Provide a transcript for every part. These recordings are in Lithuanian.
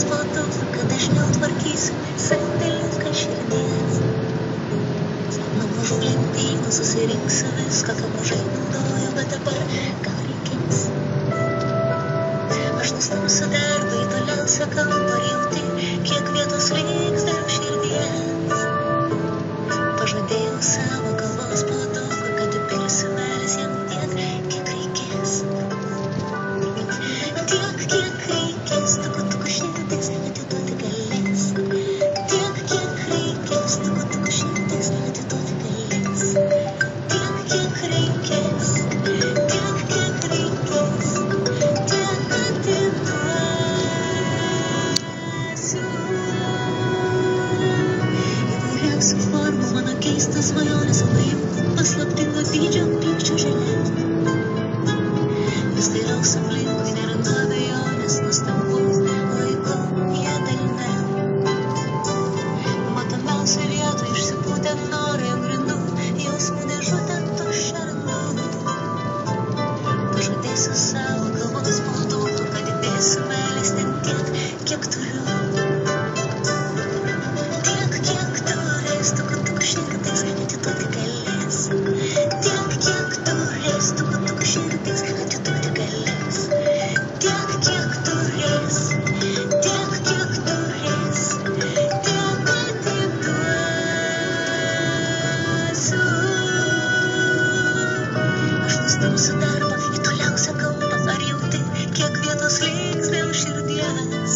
galvos po to, kad dažniau tvarkysiu sandėliuką širdies. Nuo mažų lentynų susirinksiu viską, ką mažai naudoju, bet dabar gal reikės. Aš nustumsiu darbą į toliausią kampą ir jauti, kiek vietos liks dar širdies. Pažadėjau savo galvos po to, kad įpilsiu meilės jam tiek, kiek reikės. Tiek, kiek reikės, tuku širdis atiduoti galės. Tiek, kiek reikės, tuku širdis atiduoti galės. Tiek, kiek reikės, tiek, kiek reikės, tiek atiduosiu. Įvairiausių formų mano keistas svajonės, paimti paslaptingo dydžio pykčio želės. Vis dairausi aplinkui, nerandu abejonės, nustembu laiku jie delne. Matomiausioj vietoj išsipūtę norai ant grindų, jausmų dėžutę tuščią randu. Pažadėsiu savo galvos po to, kad įdėsiu meilės ten tiek, kiek turiu. Tiek, kiek turės, tuku širdis atiduoti galės. Tiek, kiek turės, tuku širdis atiduoti galės. Tiek, kiek turės, tiek, kiek turės, tiek atiduosiu. Aš nustumsiu darbą į toliausią kampą, ar jauti, kiek vietos liks dėl širdies.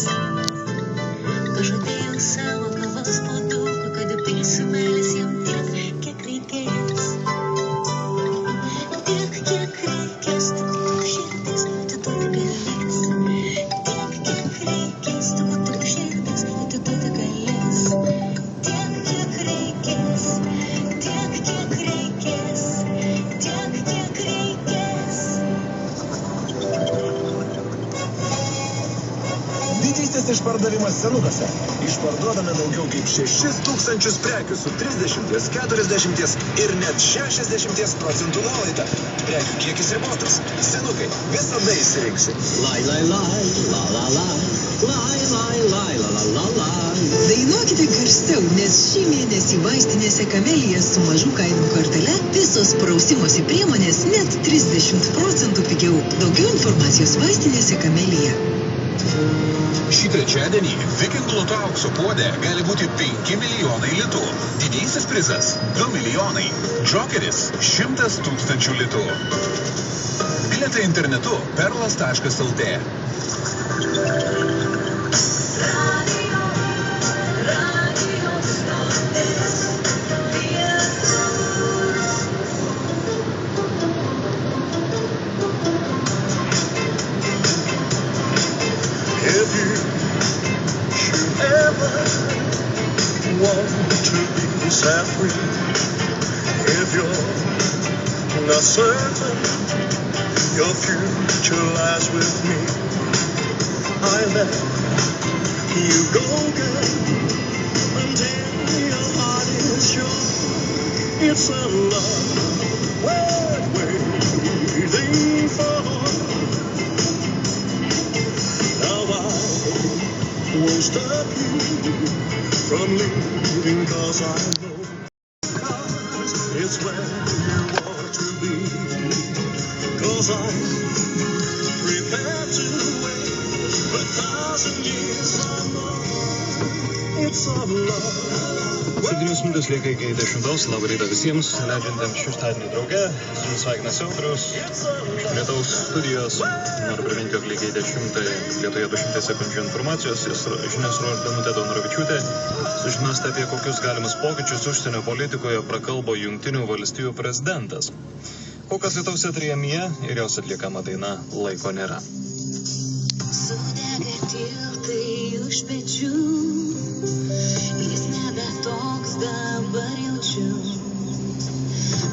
Pažadėjau savo galvos po daug, kad įpilsiu meilės jam tiek, kiek reikės. Tiek, kiek reikės, tuku širdis atiduoti galės. Tiek, kiek reikės, tuku širdis atiduoti galės. Tiek, kiek reikės, tiek, kiek reikės, tiek, kiek reikės. Didysis išpardavimas Senukose. Išparduodame daugiau kaip 6000 prekių su 30, 40 ir net 60% nuolaida. Prekių kiekis ribotas. Senukai, visada įsirinksi. Lai, lai, lai, la, la, la. Lai, lai, lai, la, la, la, la. Dainuokite garsiau, nes šį mėnesį vaistinėse Kamelija su mažų kainų kortele visos prausimosi priemonės net 30% pigiau. Daugiau informacijos vaistinėse Kamelija. Šį trečiadienį Viking Loto aukso puode gali būti 5 milijonai litų. Didysis prizas 2 milijonai. Džokeris 100 000 litų. Bilietai internetu perlas.lt. If you should ever want to be set free, if you're not certain your future lies with me, I let you go, girl, until your heart is sure it's a love worth waiting for. Won't stop you from leaving, 'cause I know it's where you want to be, 'cause I'm prepared to wait 1,000 years or more. It's a love. 7 minutės lieka iki 10. Labą rytą visiems, leidžiantiems šeštadienį drauge. Su jumis sveikinasi Audrius iš Lietaus studijos. Noriu priminti, jog lygiai 10 Lietuvoje 200 sekundžių informacijos. Žinias ruoš Danutė Daunoravičiūtė. Sužinosite, apie kokius galimus pokyčius užsienio politikoje prakalbo Jungtinių valstijų prezidentas. Kol kas Lietaus eteryje Mija ir jos atliekama daina Laiko nėra. Sudegė tiltai už pečių, jis nebe toks dabar jaučiu.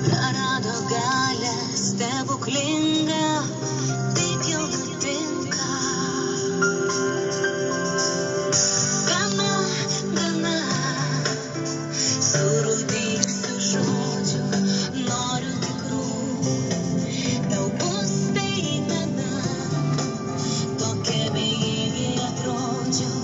Prarado galią stebuklingą, taip jau nutinka. Gana, surūdysiu žodžių, noriu tikrų. Tau bus staigmena, tokia bejėgė atrodžiau,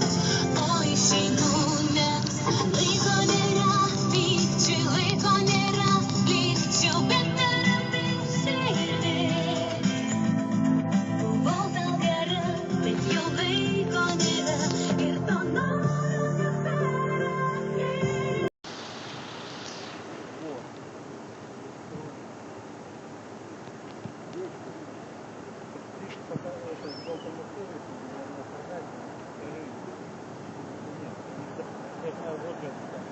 Нет, я знаю, вот это.